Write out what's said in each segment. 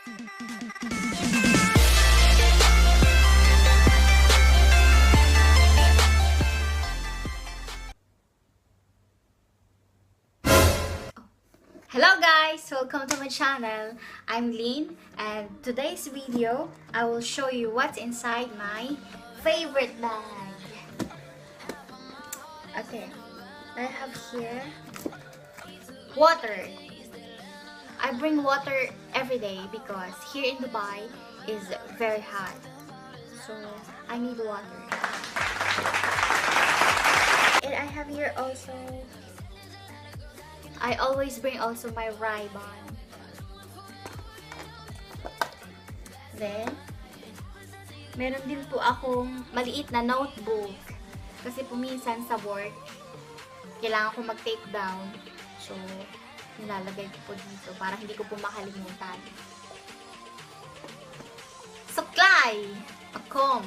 Hello guys! Welcome to my channel. I'm Lyn, and today's video, I will show you what's inside my favorite bag. Okay, I have here water. I bring water every day because here in Dubai is very hot. So I need water. And I have here also, I always bring also my ribbon. Then, meron din po akong maliit na notebook. Kasi po minsan sa work, kailangan ko mag-take down. So, nilalagay ko po dito para hindi ko po makalimutan. Supply! A comb.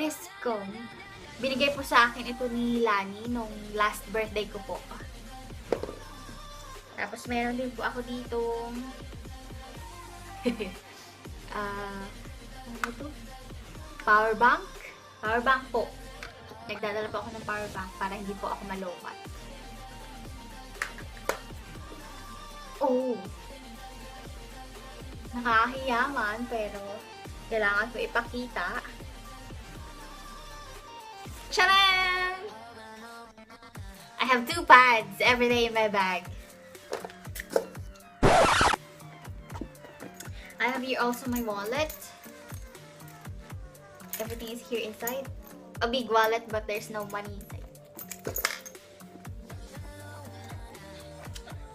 This comb, binigay po sa akin ito ni Lani nung last birthday ko po. Tapos meron din po ako dito ano to? Power bank. Power bank po. Nagdadala po ako ng power bank para hindi po ako malokat. Oh! Nakakahiya man, pero kailangan ko ipakita. Tcharam! I have 2 pads every day in my bag. I have here also my wallet. Everything is here inside. A big wallet, but there's no money inside.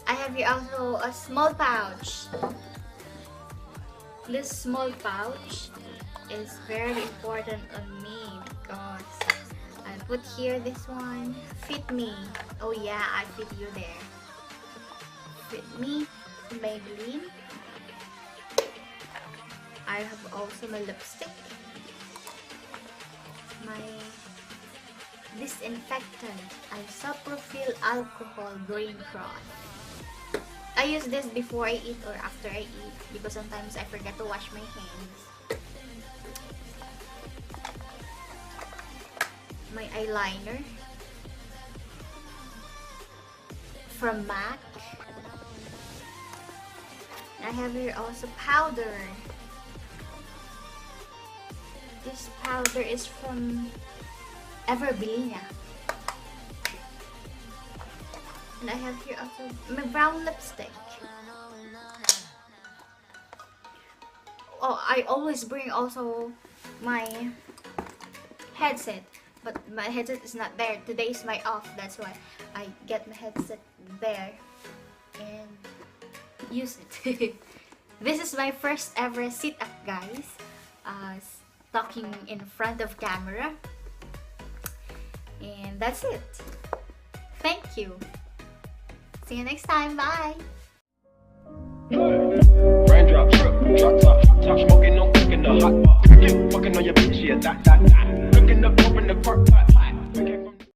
I have here also a small pouch. This small pouch is very important on me because I put here this one. Fit me. Oh yeah, I fit you there. Fit me. Maybelline. I have also my lipstick. My disinfectant. Isopropyl alcohol green cross. I use this before I eat or after I eat because sometimes I forget to wash my hands. My eyeliner from MAC. I have here also powder. This powder is from Everbelina. And I have here also my brown lipstick. Oh, I always bring also my headset. But my headset is not there. Today is my off. That's why I get my headset there and use it. This is my first ever sit-up, guys. Talking in front of camera. And that's it. Thank you. See you next time. Bye. Raindrop, drop top, smoking, no cooking the hot pot. Fucking on your bitch, yeah, that. Looking up, open the park pot.